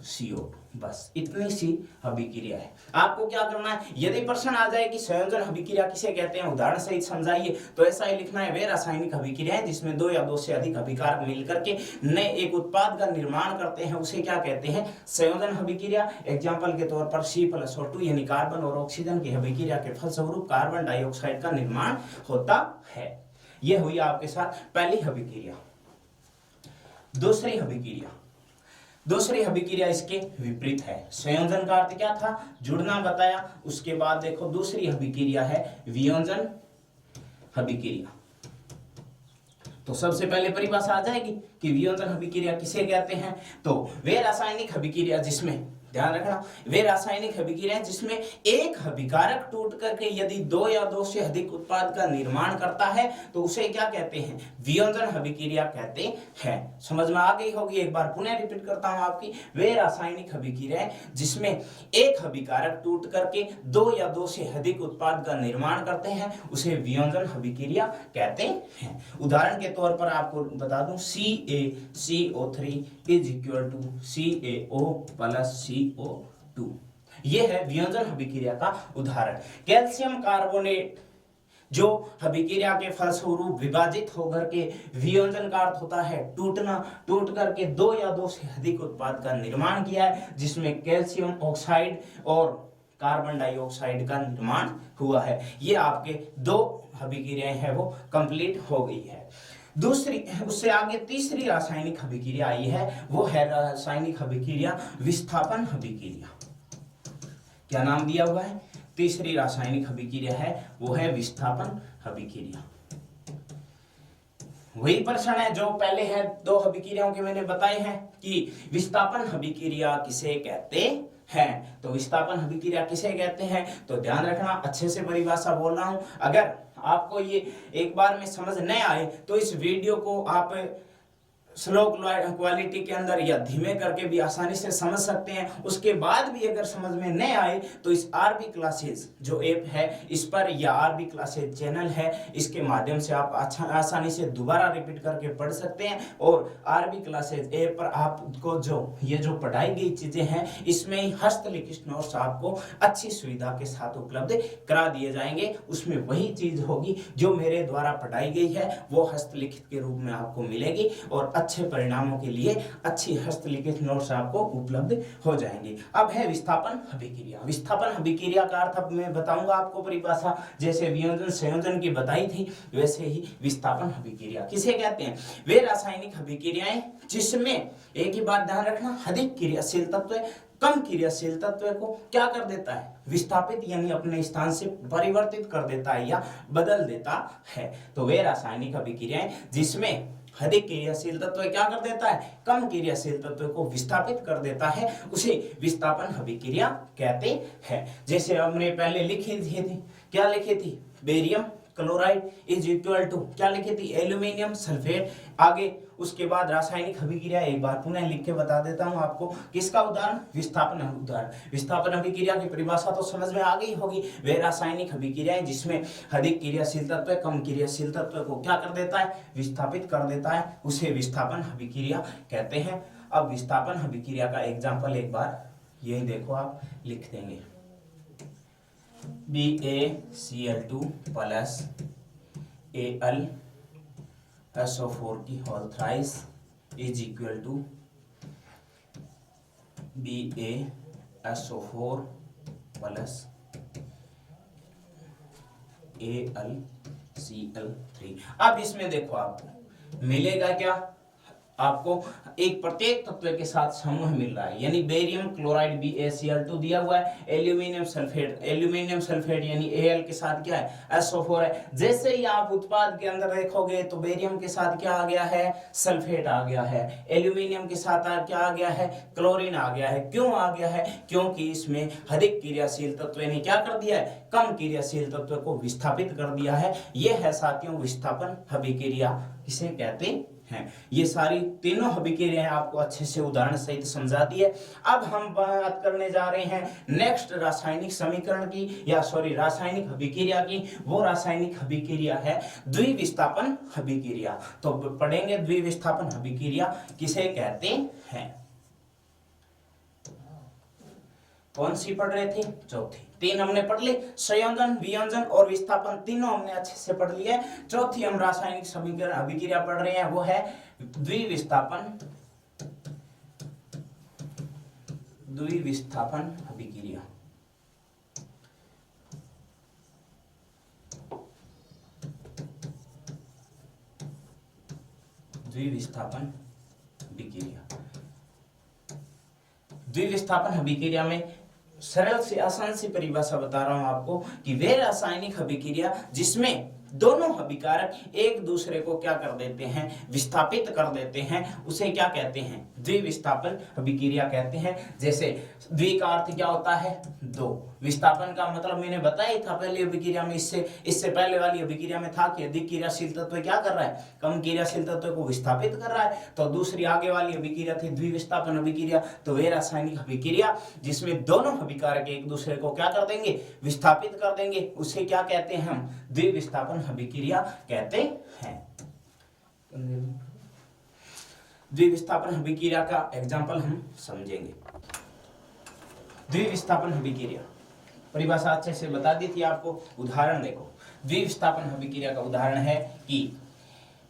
CO2, बस इतनी सी अभिक्रिया है। आपको क्या करना है, यदि प्रश्न आ जाए कि संयोजन अभिक्रिया किसे कहते हैं, उदाहरण सहित समझाइए, तो ऐसा ही लिखना है, वे रासायनिक अभिक्रिया है जिसमें दो या दो से अधिक अभिकारक मिलकर के नए एक उत्पाद का निर्माण करते हैं उसे क्या कहते हैं, संयोजन अभिक्रिया। एग्जाम्पल के तौर पर C+O2 यानी कार्बन और ऑक्सीजन की अभिक्रिया के फलस्वरूप कार्बन डाइऑक्साइड का निर्माण होता है। यह हुई आपके साथ पहली अभिक्रिया। दूसरी अभिक्रिया, दूसरी अभिक्रिया इसके विपरीत है। संयोजन का अर्थ क्या था, जुड़ना बताया। उसके बाद देखो दूसरी अभिक्रिया है वियोजन अभिक्रिया। तो सबसे पहले परिभाषा आ जाएगी कि वियोजन अभिक्रिया किसे कहते हैं, तो वे रासायनिक अभिक्रिया जिसमें, ध्यान रखना, वे रासायनिक अभिक्रिया जिसमें एक अभिकारक टूट करके यदि दो या दो से अधिक उत्पाद का निर्माण करता है तो उसे क्या कहते हैं, वियोजन अभिक्रिया कहते हैं। समझ में आ गई होगी, एक बार पुनः रिपीट करता हूं आपकी, वे रासायनिक अभिक्रिया जिसमें एक अभिकारक टूट करके दो या दो से अधिक उत्पाद का निर्माण करते हैं उसे वियोजन अभिक्रिया कहते हैं। उदाहरण के तौर पर आपको बता दूं, CaCO3 = CaO+CO2, यह है वियोजन अभिक्रिया का उदाहरण। कैल्शियम कार्बोनेट जो अभिक्रिया के फलस्वरूप विभाजित होकर के, वियोजन का अर्थ होता है टूटना, टूट करके दो या दो से अधिक उत्पाद का निर्माण किया है जिसमें कैल्शियम ऑक्साइड और कार्बन डाइऑक्साइड का निर्माण हुआ है। ये आपके दो अभिक्रियाएं हैं वो कंप्लीट हो गई है। दूसरी, उससे आगे तीसरी रासायनिक अभिक्रिया आई है, वो है रासायनिक अभिक्रिया विस्थापन अभिक्रिया। क्या नाम दिया हुआ है, तीसरी रासायनिक अभिक्रिया है वो है विस्थापन अभिक्रिया। वही प्रश्न है जो पहले है, दो अभिक्रियाओं के मैंने बताए हैं कि विस्थापन अभिक्रिया किसे कहते हैं। तो विस्थापन अभिक्रिया किसे कहते हैं, तो ध्यान रखना, अच्छे से परिभाषा बोल रहा हूं। अगर आपको ये एक बार में समझ नहीं आए तो इस वीडियो को आप स्लो क्वालिटी के अंदर या धीमे करके भी आसानी से समझ सकते हैं। उसके बाद भी अगर समझ में नहीं आए तो इस आरबी क्लासेज जो ऐप है इस पर, या आरबी क्लासेज चैनल है, इसके माध्यम से आप आसानी से दोबारा रिपीट करके पढ़ सकते हैं। और आरबी क्लासेज ऐप पर आपको ये जो पढ़ाई गई चीजें हैं इसमें ही हस्तलिखित नोट्स आपको अच्छी सुविधा के साथ उपलब्ध करा दिए जाएंगे। उसमें वही चीज होगी जो मेरे द्वारा पढ़ाई गई है वो हस्तलिखित के रूप में आपको मिलेगी और अच्छे परिणामों के लिए अच्छी हस्तलिखित नोट्स आपको उपलब्ध हो जाएंगे। अब है विस्थापन अभिक्रिया। विस्थापन अभिक्रिया का अर्थ अब मैं बताऊंगा आपको परिभाषा, जैसे वियोजन संयोजन की बताई थी वैसे ही विस्थापन अभिक्रिया किसे कहते हैं, वे रासायनिक अभिक्रियाएं जिसमें, एक ही बात ध्यान रखना, अधिक क्रियाशील तत्व कम क्रियाशील तत्व को क्या कर देता है, विस्थापित यानी अपने स्थान से परिवर्तित कर देता है या बदल देता है। तो वे रासायनिक अभिक्रियाएं जिसमें अधिक क्रियाशील तत्व क्या कर देता है, कम क्रियाशील तत्व को विस्थापित कर देता है उसे विस्थापन अभिक्रिया कहते हैं। जैसे हमने पहले लिखी थी, क्या लिखी थी, barium chloride is equal to क्या लिखी थी, एल्यूमिनियम सल्फेट। आगे उसके बाद रासायनिक अभिक्रिया एक बार पुनः लिख के बता देता हूं आपको। किसका उदाहरण, विस्थापन उदाहरण। विस्थापन अभिक्रिया की परिभाषा तो समझ में आ गई होगी। वे रासायनिक अभिक्रियाएं जिसमें अधिक क्रियाशील तत्व कम क्रियाशील तत्व को क्या कर देता है, विस्थापित कर देता है, उसे विस्थापन अभिक्रिया कहते हैं। अब विस्थापन अभिक्रिया का एग्जाम्पल एक बार यही देखो, आप लिख देंगे BaCl2 प्लस AlSO4 की whole thrice is equal to BaSO4 plus AlCl3। अब इसमें देखो आपको मिलेगा क्या, आपको एक प्रत्येक तत्व के साथ समूह मिल रहा है, यानी बेरियम क्लोराइड BaCl2 दिया हुआ है, एल्यूमिनियम सल्फेट यानी Al के साथ क्या है, SO4 है। जैसे ही आप उत्पाद के अंदर देखोगे तो बेरियम के साथ क्या आ गया है, सल्फेट आ गया है, एल्यूमिनियम के साथ क्या आ गया है, क्लोरीन आ गया है। क्यों आ गया है, क्योंकि इसमें अधिक क्रियाशील तत्व ने क्या कर दिया है, कम क्रियाशील तत्व को विस्थापित कर दिया है। यह है साथियों विस्थापन अभिक्रिया किसे कहते हैं। ये सारी तीनों अभिक्रियाएं आपको अच्छे से उदाहरण सहित समझा दी है। अब हम बात करने जा रहे हैं नेक्स्ट रासायनिक समीकरण की, या सॉरी रासायनिक अभिक्रिया की। वो रासायनिक अभिक्रिया है द्विविस्थापन अभिक्रिया। तो पढ़ेंगे द्विविस्थापन अभिक्रिया किसे कहते हैं। कौन सी पढ़ रहे थे, चौथी। तीन हमने पढ़ ली, संयोजन, वियोजन और विस्थापन, तीनों हमने अच्छे से पढ़ लिया है। चौथी हम रासायनिक समीकरण अभिक्रिया पढ़ रहे हैं, वो है द्विविस्थापन अभिक्रिया। द्विविस्थापन अभिक्रिया में सरल से आसान सी परिभाषा बता रहा हूं आपको कि वे रासायनिक अभिक्रिया जिसमें दोनों अभिकारक एक दूसरे को क्या कर देते हैं, विस्थापित कर देते हैं, उसे क्या कहते हैं, द्विविस्थापन अभिक्रिया कहते हैं। जैसे द्वि का अर्थ क्या होता है, दो। विस्थापन का मतलब मैंने बताया ही था पहली अभिक्रिया में, इससे पहले वाली अभिक्रिया में था कि अधिक क्रियाशील तत्व क्या कर रहा है, कम क्रियाशील तत्व को विस्थापित कर रहा है। तो दूसरी आगे वाली अभिक्रिया थी द्विविस्थापन अभिक्रिया। तो वे रासायनिक अभिक्रिया जिसमें दोनों अभिकारक एक दूसरे को क्या कर देंगे, विस्थापित कर देंगे, उसे क्या कहते हैं, हम द्विविस्थापन अभिक्रिया कहते हैं। द्विविस्थापन अभिक्रिया का एग्जाम्पल हम समझेंगे। द्विविस्थापन अभिक्रिया परिभाषा अच्छे से बता दी थी आपको, उदाहरण देखो। द्विविस्थापन अभिक्रिया का उदाहरण है कि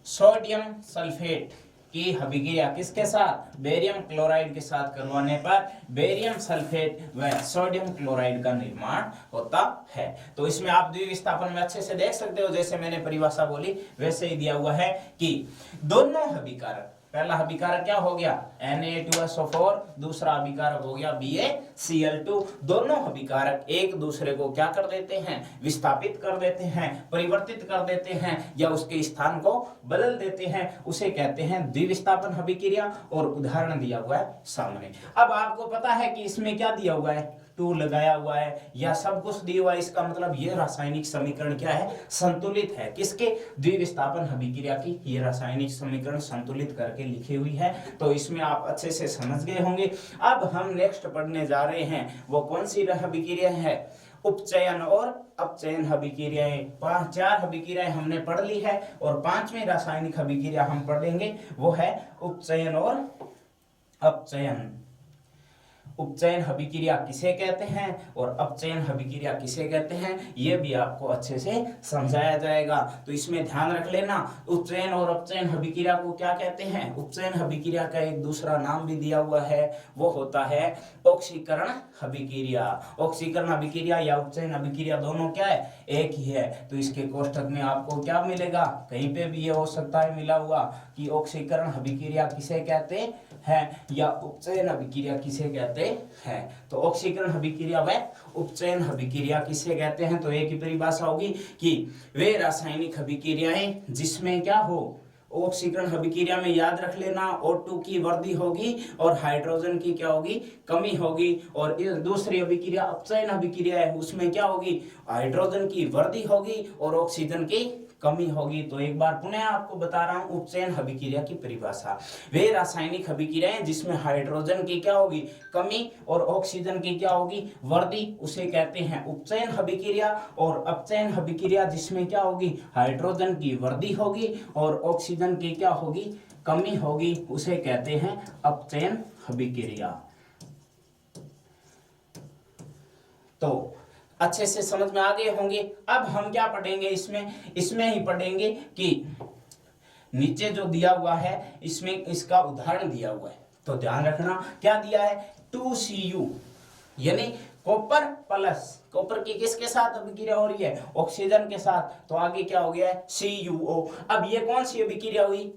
सोडियम सल्फेट की अभिक्रिया किसके साथ, बेरियम क्लोराइड के साथ करवाने पर बेरियम सल्फेट व सोडियम क्लोराइड का निर्माण होता है। तो इसमें आप द्विविस्थापन में अच्छे से देख सकते हो, जैसे मैंने परिभाषा बोली वैसे ही दिया हुआ है कि दोनों अभिकारक, पहला अभिकारक क्या हो गया, Na2SO4, दूसरा अभिकारक हो गया BaCl2। दोनों अभिकारक एक दूसरे को क्या कर देते हैं, विस्थापित कर देते हैं, परिवर्तित कर देते हैं, या उसके स्थान को बदल देते हैं, उसे कहते हैं द्विविस्थापन अभिक्रिया। और उदाहरण दिया हुआ है सामने। अब आपको पता है कि इसमें क्या दिया हुआ है, 2 लगाया हुआ है या सब कुछ दिया हुआ है। इसका मतलब ये रासायनिक समीकरण क्या है, संतुलित है। किसके, द्विविस्थापन अभिक्रिया की ये रासायनिक समीकरण संतुलित करके लिखी हुई है। तो इसमें आप अच्छे से समझ गए होंगे। अब हम नेक्स्ट पढ़ने जा रहे हैं, वो कौन सी अभिक्रिया है, उपचयन और अपचयन अभिक्रियाएं। 4 अभिक्रियाएं हमने पढ़ ली है और 5वीं रासायनिक अभिक्रिया हम पढ़ेंगे, वो है उपचयन और अपचयन। उपचयन अभिक्रिया किसे कहते हैं और अपचयन अभिक्रिया किसे कहते हैं, ये भी आपको अच्छे से समझाया जाएगा। तो इसमें ध्यान रख लेना, उपचयन और अपचयन अभिक्रिया को क्या कहते हैं। उपचयन अभिक्रिया का एक दूसरा नाम भी दिया हुआ है, वो होता है ऑक्सीकरण अभिक्रिया। ऑक्सीकरण अभिक्रिया या उपचयन अभिक्रिया दोनों क्या है, एक ही है। तो इसके कोष्ठक में आपको क्या मिलेगा, कहीं पे भी ये हो सकता है मिला हुआ कि ऑक्सीकरण अभिक्रिया किसे कहते हैं या उपचयन अभिक्रिया किसे कहते हैं। तो ऑक्सीकरण अभिक्रिया व उपचयन अभिक्रिया किसे कहते हैं, तो एक ही परिभाषा होगी कि वे रासायनिक अभिक्रियाएं जिसमें क्या हो, ऑक्सीकरण अभिक्रिया में याद रख लेना O2 की वृद्धि होगी और हाइड्रोजन की क्या होगी, कमी होगी। और इस दूसरी अभिक्रिया अपचयन अभिक्रिया है, उसमें क्या होगी, हाइड्रोजन की वृद्धि होगी और ऑक्सीजन की कमी होगी। तो एक बार पुनः आपको बता रहा हूं उपचयन अभिक्रिया की परिभाषा। वे रासायनिक अभिक्रियाएं जिसमें हाइड्रोजन की क्या होगी, कमी और ऑक्सीजन की क्या होगी, वृद्धि, उसे कहते हैं उपचयन अभिक्रिया। और अपचयन अभिक्रिया जिसमें क्या होगी, हाइड्रोजन की वृद्धि होगी और ऑक्सीजन की क्या होगी, कमी होगी, उसे कहते हैं अपचयन अभिक्रिया। तो अच्छे से समझ में आ गए होंगे। अब हम क्या पढ़ेंगे इसमें ही पढ़ेंगे कि नीचे जो दिया हुआ है इसमें इसका उदाहरण दिया हुआ है। तो ध्यान रखना क्या दिया है, 2Cu यानी कॉपर प्लस, कॉपर की किसके साथ अभिक्रिया हो रही है, ऑक्सीजन के साथ, तो आगे क्या हो गया है CuO। अब ये कौन सी अभिक्रिया हुई,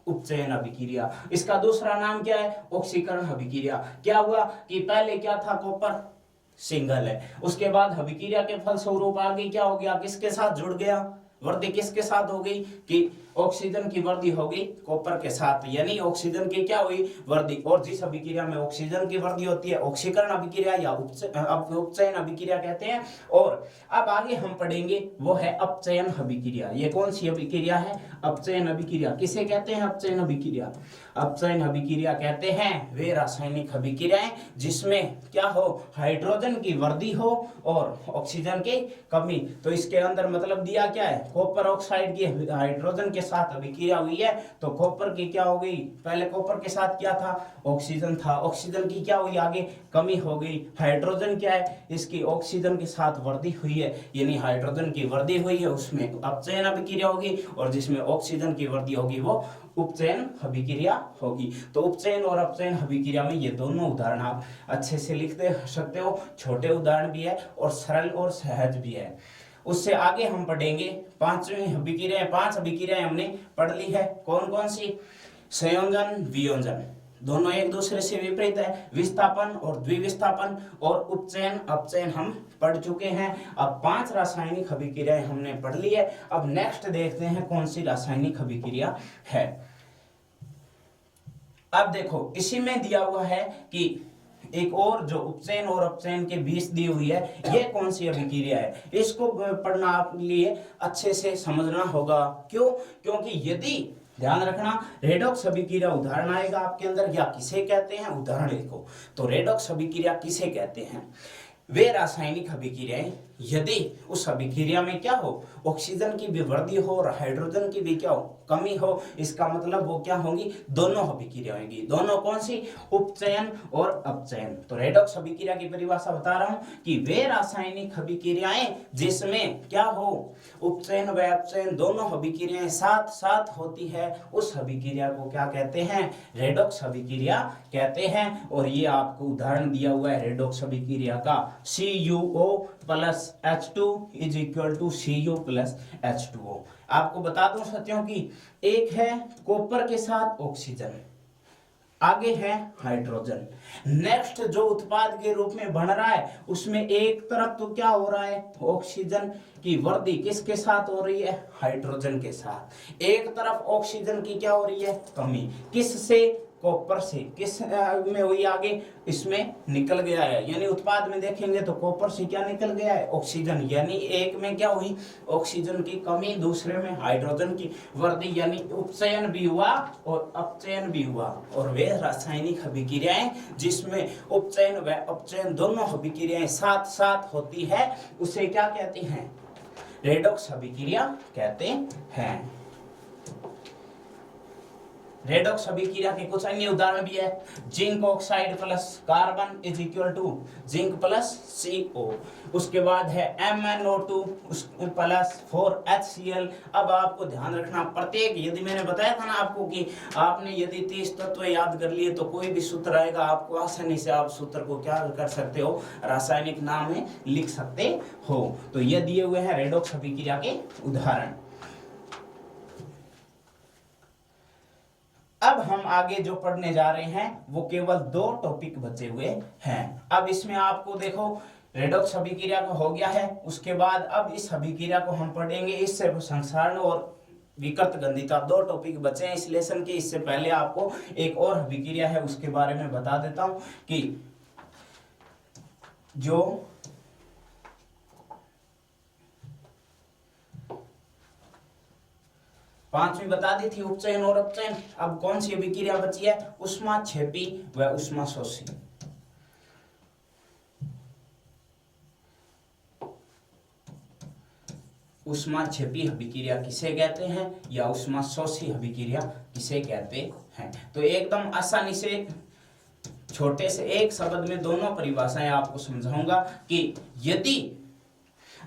उपचयन अभिक्रिया। इसका दूसरा नाम क्या है, ऑक्सीकरण अभिक्रिया। क्या हुआ कि पहले क्या था, कॉपर सिंगल है, उसके बाद अभिक्रिया के फलस्वरूप आगे क्या हो गया, किसके साथ जुड़ गया, वृद्धि किसके साथ हो गई कि ऑक्सीजन की वृद्धि होगी कॉपर के साथ, यानी ऑक्सीजन की क्या हुई, वृद्धि। और जिस अभिक्रिया में ऑक्सीजन की वृद्धि होती है ऑक्सीकरण अभिक्रिया या उपचयन अभिक्रिया कहते हैं। और अब आगे हम पढ़ेंगे वो है अपचयन अभिक्रिया। ये कौन सी अभिक्रिया है, अपचयन अभिक्रिया। किसे कहते हैं अपचयन अभिक्रिया, अपचयन अभिक्रिया कहते हैं वे रासायनिक अभिक्रियाएं जिसमें क्या हो, हाइड्रोजन की वृद्धि हो और ऑक्सीजन की कमी। तो इसके अंदर मतलब दिया क्या है, कॉपर ऑक्साइड की हाइड्रोजन के साथ अभिक्रिया हुई है, तो कॉपर की क्या हो गई, पहले कॉपर के साथ क्या था, ऑक्सीजन था, ऑक्सीजन की क्या हुई, आगे कमी हो गई। हाइड्रोजन क्या है, इसकी ऑक्सीजन के साथ वृद्धि हुई है, यानी हाइड्रोजन की वृद्धि हुई है, उसमें अपचयन अभिक्रिया होगी। और जिसमें ऑक्सीजन की वृद्धि होगी वो उपचयन अभिक्रिया होगी। तो उपचयन और अपचयन अभिक्रिया में ये दोनों उदाहरण आप अच्छे से लिख सकते हो। छोटे उदाहरण भी है और सरल और सहज भी है। उससे आगे हम पढ़ेंगे पांचवी अभिक्रिया। 5 अभिक्रियाएं हमने पढ़ ली है, कौन कौन सी, संयोजन वियोजन, दोनों एक दूसरे से विपरीत है, विस्थापन और द्विविस्थापन, और उपचयन अपचयन हम पढ़ चुके हैं। अब 5 रासायनिक अभिक्रियाएं हमने पढ़ ली है। अब नेक्स्ट देखते हैं कौन सी रासायनिक अभिक्रिया है। अब देखो इसी में दिया हुआ है कि एक और जो उपचयन और अपचयन के बीच दी हुई है, ये कौन सी अभिक्रिया है, इसको पढ़ना आप लिए अच्छे से समझना होगा। क्यों, क्योंकि यदि ध्यान रखना रेडॉक्स अभिक्रिया उदाहरण आएगा आपके अंदर, या किसे कहते हैं उदाहरण लिखो। तो रेडॉक्स अभिक्रिया किसे कहते हैं, वे रासायनिक अभिक्रियाएं यदि उस अभिक्रिया में क्या हो, ऑक्सीजन की भी वृद्धि हो और हाइड्रोजन की भी क्या हो, कमी हो, इसका मतलब वो क्या होंगी, दोनों अभिक्रिया होंगी। दोनों कौन सी, उपचयन और अपचयन। तो रेडॉक्स अभिक्रिया की परिभाषा बता रहा हूं कि वे रासायनिक अभिक्रियाएं जिसमें क्या हो, उपचयन व अपचयन दोनों अभिक्रियाएं साथ साथ होती है, उस अभिक्रिया को क्या कहते हैं, रेडॉक्स अभिक्रिया कहते हैं। और ये आपको उदाहरण दिया हुआ है रेडॉक्स अभिक्रिया का, CuO plus H2 is equal to Cu plus H2O। आपको बता दूं साथियों कि एक है कॉपर के साथ ऑक्सीजन, आगे है हाइड्रोजन। नेक्स्ट जो उत्पाद के रूप में बन रहा है उसमें एक तरफ तो क्या हो रहा है, ऑक्सीजन की वृद्धि किसके साथ हो रही है, हाइड्रोजन के साथ। एक तरफ ऑक्सीजन की क्या हो रही है, कमी, किससे, कॉपर से। किस में हुई, आगे इसमें निकल गया है, यानी उत्पाद में देखेंगे तो कॉपर से क्या निकल गया है, ऑक्सीजन। यानी एक में क्या हुई, ऑक्सीजन की कमी, दूसरे में हाइड्रोजन की वृद्धि, यानी उपचयन भी हुआ और अपचयन भी हुआ। और वे रासायनिक अभिक्रियाएं जिसमें उपचयन व अपचयन दोनों अभिक्रियाएं साथ साथ होती है, उसे क्या कहते हैं, रेडॉक्स अभिक्रिया कहते हैं। रेडॉक्स अभिक्रिया के कुछ अन्य उदाहरण भी है, zinc oxide plus carbon is equal to zinc plus CO। उसके बाद है MnO2 प्लस 4HCl। अब आपको ध्यान रखना प्रत्येक, यदि मैंने बताया था ना आपको कि आपने यदि 30 तत्व याद कर लिए तो कोई भी सूत्र आएगा आपको आसानी से आप सूत्र को क्या कर सकते हो, रासायनिक नाम में लिख सकते हो। तो ये दिए हुए हैं रेडॉक्स अभिक्रिया के उदाहरण। अब हम आगे जो पढ़ने जा रहे हैं वो केवल 2 टॉपिक बचे हुए हैं। अब इसमें आपको देखो रेडॉक्स अभिक्रिया का हो गया है, उसके बाद अब इस अभिक्रिया को हम पढ़ेंगे इससे संसारण और विकृत गंधिता। 2 टॉपिक बचे हैं इस लेसन के। इससे पहले आपको एक और अभिक्रिया है उसके बारे में बता देता हूं कि जो पांचवी बता दी थी, उपचयन और अपचयन। अब कौन सी अभिक्रिया बची है? ऊष्माक्षेपी व ऊष्माशोषी। ऊष्माक्षेपी अभिक्रिया किसे कहते हैं या ऊष्माशोषी अभिक्रिया किसे कहते हैं? तो एकदम आसानी से छोटे से एक शब्द में दोनों परिभाषाएं आपको समझाऊंगा कि यदि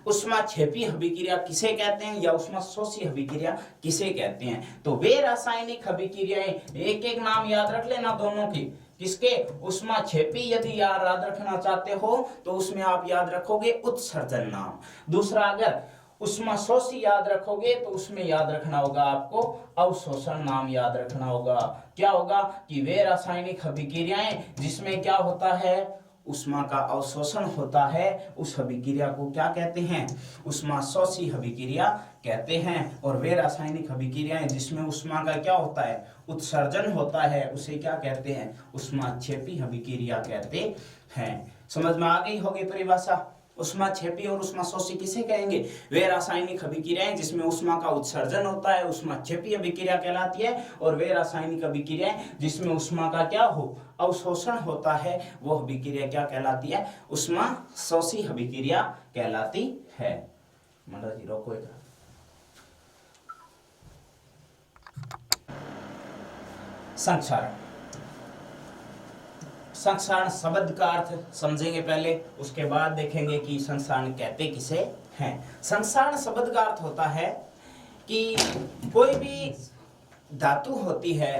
ऊष्माक्षेपी अभिक्रिया किसे कहते हैं या ऊष्माशोषी अभिक्रिया किसे कहते हैं, तो वे रासायनिक अभिक्रियाएं, एक एक नाम याद रख लेना दोनों की। किसके? ऊष्माक्षेपी यदि याद रखना चाहते हो तो उसमें आप याद रखोगे उत्सर्जन नाम। दूसरा, अगर ऊष्माशोषी याद रखोगे तो उसमें याद रखना होगा आपको अवशोषण नाम याद रखना होगा। क्या होगा कि वे रासायनिक अभिक्रियाएं जिसमें क्या होता है, ऊष्मा का अवशोषण होता है, उस अभिक्रिया को क्या कहते हैं? ऊष्माशोषी अभिक्रिया कहते हैं। और वे रासायनिक अभिक्रियाएं जिसमें ऊष्मा का क्या होता है, उत्सर्जन होता है, उसे क्या कहते हैं? ऊष्माक्षेपी अभिक्रिया कहते हैं। समझ में आ गई होगी परिभाषा? ऊष्माक्षेपी और ऊष्माशोषी किसे कहेंगे? वे रासायनिक अभिक्रियाएं जिसमें ऊष्मा का उत्सर्जन होता है, ऊष्माक्षेपी अभिक्रिया कहलाती है। और वे रासायनिक अभिक्रियाएं जिसमें ऊष्मा का क्या हो, अवशोषण होता है, वो अभिक्रिया क्या कहलाती है? ऊष्माशोषी अभिक्रिया कहलाती है। मंडल जी रोको एक। संक्षारण। संक्षारण शब्द का अर्थ समझेंगे पहले, उसके बाद देखेंगे कि संक्षारण कहते किसे हैं। संक्षारण शब्द का अर्थ होता है कि कोई भी धातु होती है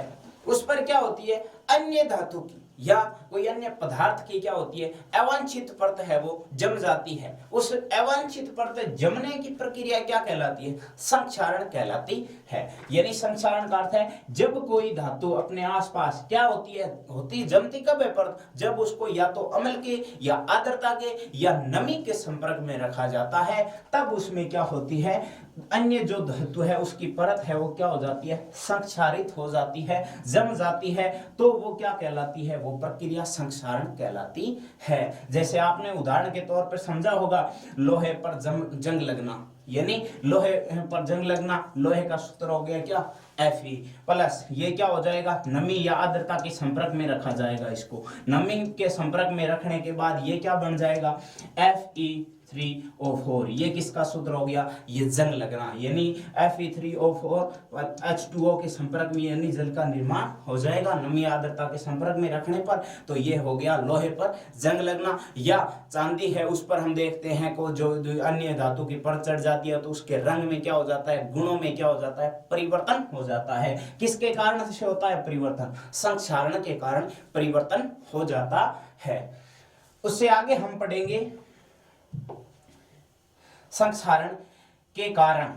उस पर क्या होती है, अन्य धातु की या कोई अन्य पदार्थ की क्या होती है, अवांछित परत है, वो जम जाती है। उस अवांछित परत जमने की प्रक्रिया क्या कहलाती है? संक्षारण कहलाती है। यानी संक्षारण का अर्थ है जब कोई धातु अपने आसपास क्या होती जमती कब है परत? जब उसको या तो अम्ल के या आर्द्रता के या नमी के संपर्क में रखा जाता है, तब उसमें क्या होती है, अन्य जो धातु है उसकी परत है वो क्या हो जाती है, संक्षारित हो जाती है, जम जाती है। तो वो क्या कहलाती है, वो प्रक्रिया संक्षारण कहलाती है। जैसे आपने उदाहरण के तौर पर समझा होगा, लोहे पर जंग लगना, यानी लोहे पर जंग लगना, लोहे का सूत्र हो गया क्या, Fe प्लस, ये क्या हो जाएगा, नमी या आर्द्रता के संपर्क में रखा जाएगा। इसको नमी के संपर्क में रखने के बाद ये क्या बन जाएगा, Fe3O4। ये किसका सूत्र हो गया, ये जंग लगना, यानी Fe3O4 H2O के संपर्क में यानी जल का निर्माण हो जाएगा नमी आर्द्रता के संपर्क में रखने पर। तो ये हो गया लोहे पर जंग लगना। या चांदी है, उस पर हम देखते हैं को जो अन्य धातु की परत चढ़ जाती है तो उसके रंग में क्या हो जाता है, गुणों में क्या हो जाता है, परिवर्तन हो जाता है। किसके कारण से होता है परिवर्तन? संक्षारण के कारण परिवर्तन हो जाता है। उससे आगे हम पढ़ेंगे संक्षारण के कारण।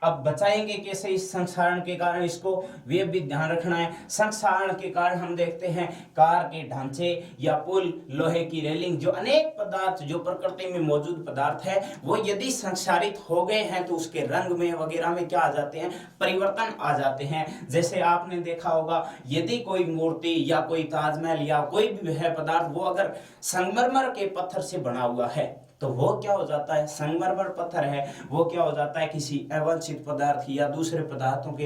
अब बचाएंगे कैसे इस संक्षारण के कारण, इसको वे भी ध्यान रखना है। संक्षारण के कारण हम देखते हैं कार के ढांचे या पुल, लोहे की रेलिंग, जो अनेक पदार्थ जो प्रकृति में मौजूद पदार्थ है वो यदि संक्षारित हो गए हैं तो उसके रंग में वगैरह में क्या आ जाते हैं, परिवर्तन आ जाते हैं। जैसे आपने देखा होगा, यदि कोई मूर्ति या कोई ताजमहल या कोई भी है पदार्थ वो अगर संगमरमर के पत्थर से बना हुआ है तो वो क्या हो जाता है, संगमरमर पत्थर है, वो क्या हो जाता है, किसी अवांछित पदार्थ या दूसरे पदार्थों के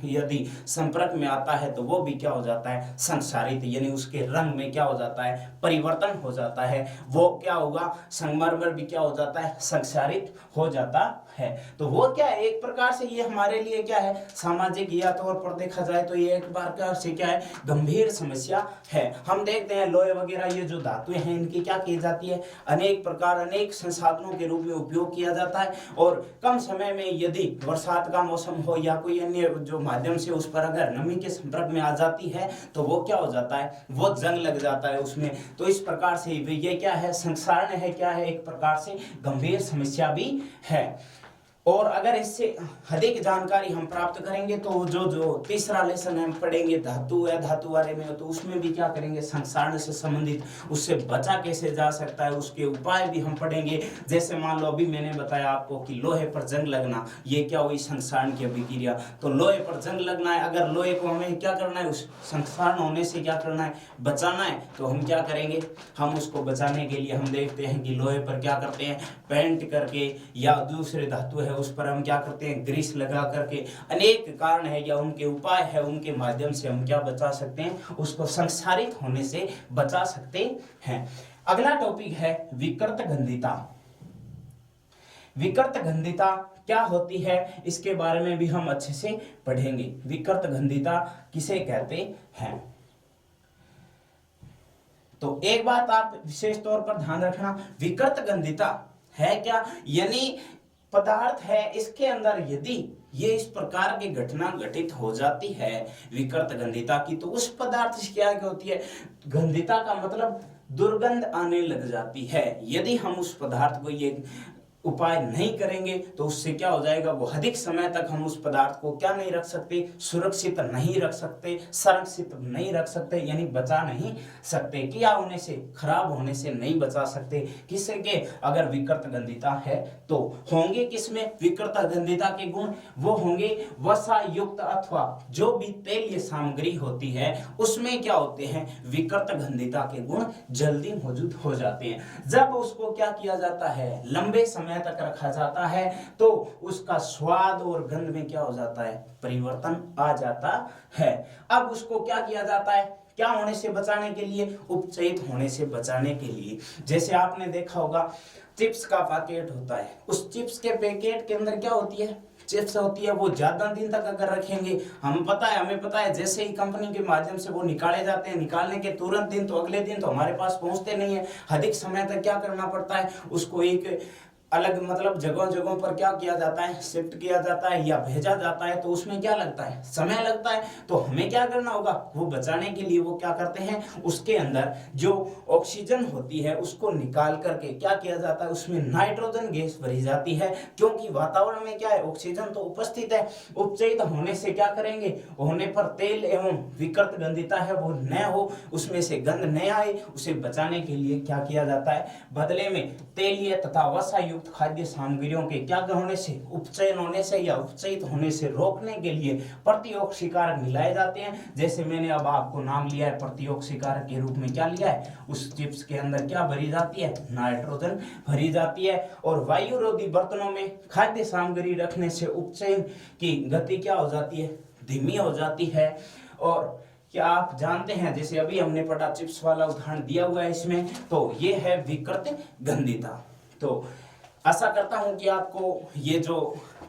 यदि संपर्क में आता है तो वो भी क्या हो जाता है, संक्षारित, यानी उसके रंग में क्या हो जाता है, परिवर्तन हो जाता है। वो क्या होगा, संगमरमर भी क्या हो जाता है, संक्षारित हो जाता है। तो वो क्या है, एक प्रकार से ये हमारे लिए क्या है, सामाजिक या तौर पर देखा जाए तो ये एक प्रकार से क्या है, गंभीर समस्या है। हम देखते हैं लोहे वगैरह ये जो धातुएं हैं इनकी क्या की जाती है, अनेक प्रकार अनेक संसाधनों के रूप में उपयोग किया जाता है। और कम समय में यदि बरसात का मौसम हो या कोई अन्य जो माध्यम से उस पर अगर नमी के संपर्क में आ जाती है तो वो क्या हो जाता है, वो जंग लग जाता है उसमें। तो इस प्रकार से ये क्या है, संक्षारण है, क्या है, एक प्रकार से गंभीर समस्या भी है। और अगर इससे अधिक जानकारी हम प्राप्त करेंगे तो जो तीसरा लेसन हम पढ़ेंगे धातु या धातु बारे में, तो उसमें भी क्या करेंगे, संसारण से संबंधित उससे बचा कैसे जा सकता है उसके उपाय भी हम पढ़ेंगे। जैसे मान लो अभी मैंने बताया आपको कि लोहे पर जंग लगना, ये क्या हुई, संसारण की अभिक्रिया। तो लोहे पर जंग लगना है, अगर लोहे को हमें क्या करना है, उस संसारण होने से क्या करना है, बचाना है, तो हम क्या करेंगे, हम उसको बचाने के लिए हम देखते हैं कि लोहे पर क्या करते हैं, पेंट करके, या दूसरे धातु है उस पर हम क्या करते हैं, ग्रीस लगा करके, अनेक कारण है या उनके उपाय है, उनके माध्यम से हम क्या बचा सकते हैं, उसको संसारित होने से बचा सकते हैं। अगला टॉपिक है विकृत गंधिता। विकृत गंधिता क्या होती है, इसके बारे में भी हम अच्छे से पढ़ेंगे। विकृत गंधिता किसे कहते हैं, तो एक बात आप विशेष तौर पर ध्यान रखना, विकृत गंधिता है क्या, यानी पदार्थ है इसके अंदर यदि ये इस प्रकार की घटना घटित हो जाती है विकृत गंधिता की, तो उस पदार्थ से क्या होती है, गंधिता का मतलब दुर्गंध आने लग जाती है। यदि हम उस पदार्थ को ये उपाय नहीं करेंगे तो उससे क्या हो जाएगा, वो अधिक समय तक हम उस पदार्थ को क्या नहीं रख सकते, सुरक्षित नहीं रख सकते, संरक्षित नहीं रख सकते, यानी बचा नहीं सकते, क्या होने से, खराब होने से नहीं बचा सकते। किससे के, अगर विकृत गंधिता है तो होंगे किसमें विकृत गंधिता के गुण, वो होंगे वसा युक्त अथवा जो भी तेलीय सामग्री होती है उसमें क्या होते हैं, विकृत गंधिता के गुण जल्दी मौजूद हो जाते हैं। जब उसको क्या किया जाता है, लंबे समय तक रखा जाता है तो उसका स्वाद और गंध में क्या हो जाता है, परिवर्तन आ जाता है। अब उसको क्या किया जाता है, क्या होने से बचाने के लिए, उपचयित होने से बचाने के लिए। जैसे आपने देखा होगा चिप्स का पैकेट होता है, उस चिप्स के पैकेट के अंदर क्या होती है, चिप्स होती है, वो ज्यादा दिन तक अगर रखेंगे, हमें पता है जैसे ही कंपनी के माध्यम से वो निकाले जाते हैं, निकालने के तुरंत दिन तो अगले दिन तो हमारे पास पहुंचते नहीं है, अधिक समय तक क्या करना पड़ता है, उसको एक अलग मतलब जगहों पर क्या किया जाता है, शिफ्ट किया जाता है या भेजा जाता है, तो उसमें क्या लगता है, समय लगता है। तो हमें क्या करना होगा, वो बचाने के लिए वो क्या करते हैं, उसके अंदर जो ऑक्सीजन होती है उसको निकाल करके क्या किया जाता है, उसमें नाइट्रोजन गैस भरी जाती है, क्योंकि वातावरण में क्या है, ऑक्सीजन तो उपस्थित है। उपचयित होने से क्या करेंगे, होने पर तेल एवं विकृत गंधिता है वो न हो, उसमें से गंध न आए, उसे बचाने के लिए क्या किया जाता है, बदले में तेलीय तथा वसा युक्त खाद्य सामग्रियों के क्या होने से, उपचयन होने से या उपचयित होने से रोकने के लिए प्रतिऑक्सीकारक मिलाए जाते हैं। जैसे मैंने अब आपको नाम लिया है, प्रतिऑक्सीकारक के रूप में क्या लिया है, उस चिप्स के अंदर क्या भरी जाती है, नाइट्रोजन भरी जाती है। और वायुरोधी बर्तनों में खाद्य सामग्री रखने से उपचयन की गति क्या हो जाती है, धीमी हो जाती है। और क्या आप जानते हैं, जैसे अभी हमने पढ़ा चिप्स वाला उदाहरण दिया हुआ है इसमें, तो ये है विकृत गंधिता। तो आशा करता हूं कि आपको ये जो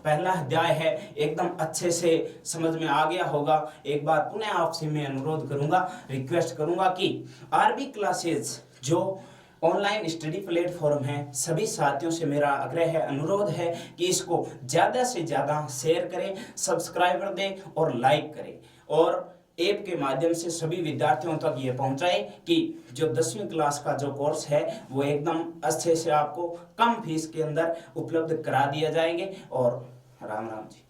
पहला अध्याय है एकदम अच्छे से समझ में आ गया होगा। एक बार पुनः आपसे मैं अनुरोध करूंगा, रिक्वेस्ट करूंगा कि आरबी क्लासेस जो ऑनलाइन स्टडी प्लेटफॉर्म है, सभी साथियों से मेरा आग्रह है, अनुरोध है कि इसको ज़्यादा से ज़्यादा शेयर करें, सब्सक्राइबर दें और लाइक करें, और ऐप के माध्यम से सभी विद्यार्थियों तक ये पहुंचाए कि जो 10वीं क्लास का जो कोर्स है वो एकदम अच्छे से आपको कम फीस के अंदर उपलब्ध करा दिया जाएंगे। और राम राम जी।